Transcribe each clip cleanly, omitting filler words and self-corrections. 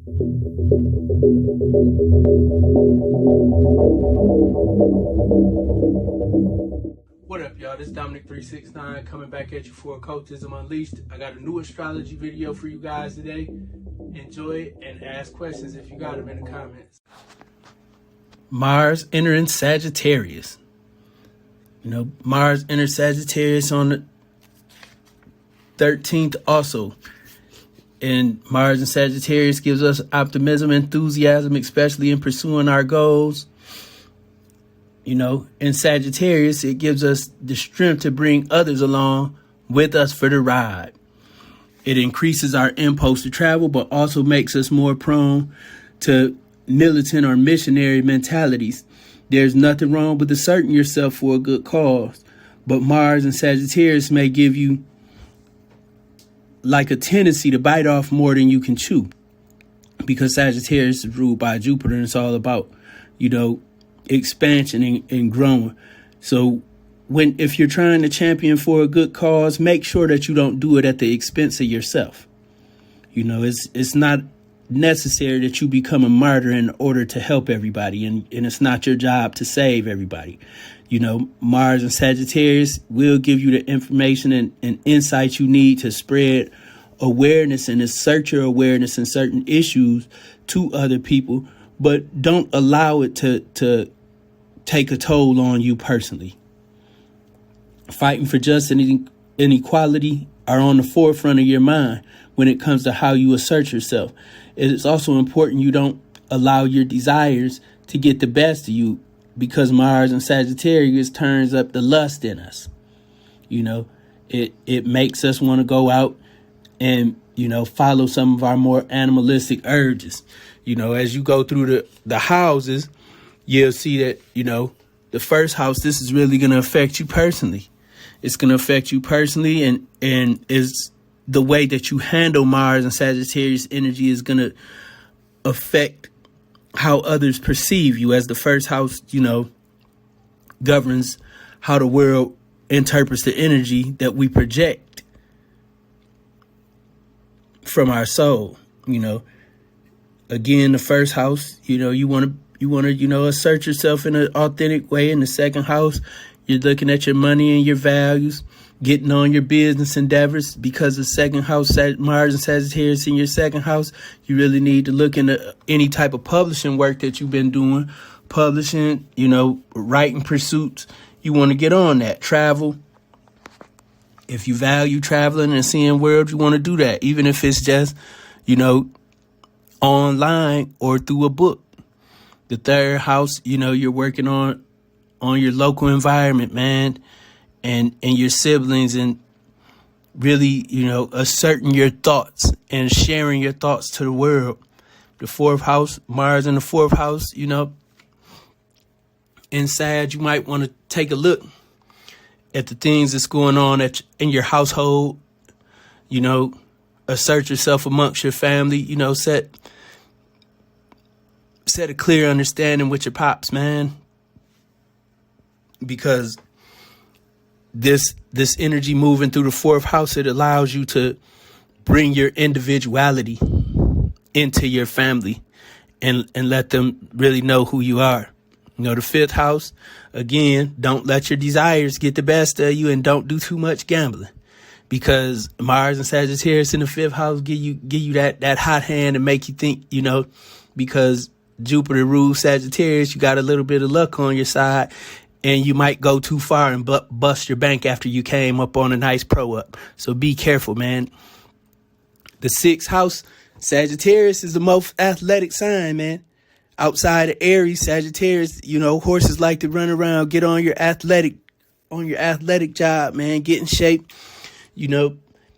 What up, y'all? This is Dominic369 coming back at you for Occultism Unleashed. I got a new astrology video for you guys today. Enjoy it and ask questions if you got them in the comments. Mars entering Sagittarius. Mars enters Sagittarius on the 13th also. And Mars and Sagittarius gives us optimism, enthusiasm, especially in pursuing our goals. In Sagittarius, it gives us the strength to bring others along with us for the ride. It increases our impulse to travel, but also makes us more prone to militant or missionary mentalities. There's nothing wrong with asserting yourself for a good cause, but Mars and Sagittarius may give you like a tendency to bite off more than you can chew, because Sagittarius is ruled by Jupiter and it's all about, expansion and growing. So if you're trying to champion for a good cause, make sure that you don't do it at the expense of yourself. It's not necessary that you become a martyr in order to help everybody, and it's not your job to save everybody. Mars and Sagittarius will give you the information and insights you need to spread awareness and assert your awareness in certain issues to other people, but don't allow it to take a toll on you personally. Fighting for justice and equality are on the forefront of your mind when it comes to how you assert yourself. It's also important you don't allow your desires to get the best of you, because Mars and Sagittarius turns up the lust in us. It makes us want to go out and, follow some of our more animalistic urges. As you go through the houses, you'll see that, the first house, this is really going to affect you personally. It's going to affect you personally, and it's the way that you handle Mars and Sagittarius energy is going to affect how others perceive you, as the first house, governs how the world interprets the energy that we project from our soul. Again, the first house, you want to, assert yourself in an authentic way. In the second house, you're looking at your money and your values, getting on your business endeavors, because the second house, Mars and Sagittarius in your second house, you really need to look into any type of publishing work that you've been doing, publishing, writing pursuits. You want to get on that. Travel. If you value traveling and seeing world, you want to do that, even if it's just, online or through a book. The third house, you're working on your local environment, man, and your siblings, and really, asserting your thoughts and sharing your thoughts to the world. The fourth house, Mars in the fourth house, inside, you might want to take a look at the things that's going on in your household. Assert yourself amongst your family. Set a clear understanding with your pops, man, because this energy moving through the fourth house, it allows you to bring your individuality into your family and let them really know who you are. The fifth house, again, don't let your desires get the best of you, and don't do too much gambling, because Mars and Sagittarius in the fifth house give you that hot hand and make you think, because Jupiter rules Sagittarius, you got a little bit of luck on your side, and you might go too far and bust your bank after you came up on a nice pro up. So be careful, man. The sixth house, Sagittarius, is the most athletic sign, man. Outside of Aries, Sagittarius, horses like to run around, get on your athletic job, man. Get in shape,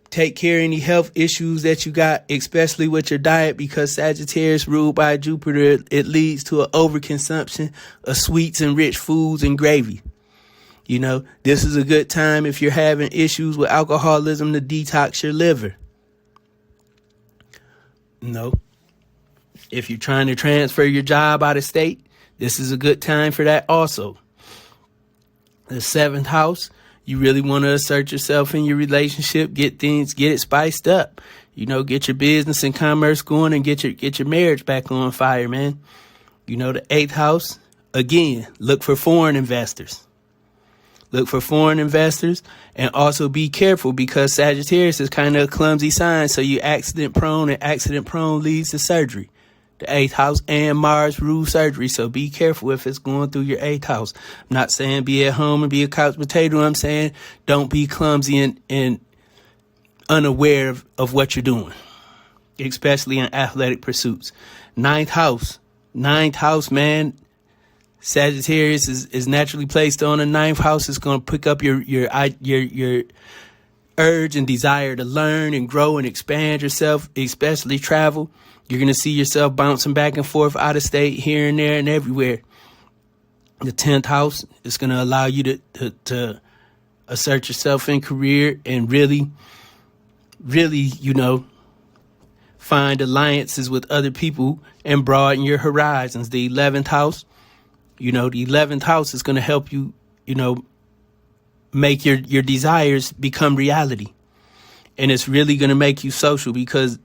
take care of any health issues that you got, especially with your diet, because Sagittarius ruled by Jupiter, it leads to an overconsumption of sweets and rich foods and gravy. This is a good time if you're having issues with alcoholism to detox your liver. If you're trying to transfer your job out of state, this is a good time for that also. The seventh house, You really want to assert yourself in your relationship, get it spiced up. Get your business and commerce going and get your marriage back on fire, man. The 8th house, again, look for foreign investors. Look for foreign investors, and also be careful because Sagittarius is kind of a clumsy sign. So you accident prone, and accident prone leads to surgery. The 8th house and Mars rule surgery. So be careful if it's going through your 8th house. I'm not saying be at home and be a couch potato. I'm saying don't be clumsy and unaware of what you're doing, especially in athletic pursuits. 9th house, man. Sagittarius is naturally placed on the 9th house. It's going to pick up your urge and desire to learn and grow and expand yourself, especially travel. You're going to see yourself bouncing back and forth out of state, here and there and everywhere. The 10th house is going to allow you to assert yourself in career and really, find alliances with other people and broaden your horizons. The 11th house, the 11th house is going to help you, make your desires become reality. And it's really going to make you social because,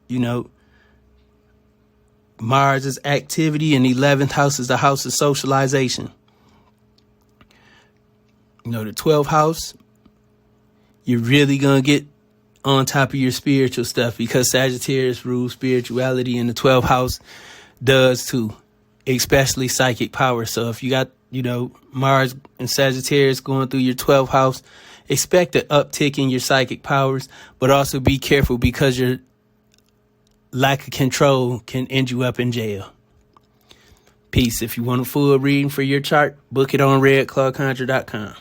Mars is activity and the 11th house is the house of socialization. The 12th house, you're really going to get on top of your spiritual stuff because Sagittarius rules spirituality and the 12th house does too, especially psychic power. So if you got, Mars and Sagittarius going through your 12th house, expect an uptick in your psychic powers, but also be careful because your lack of control can end you up in jail. Peace. If you want a full reading for your chart, book it on redclawconjure.com.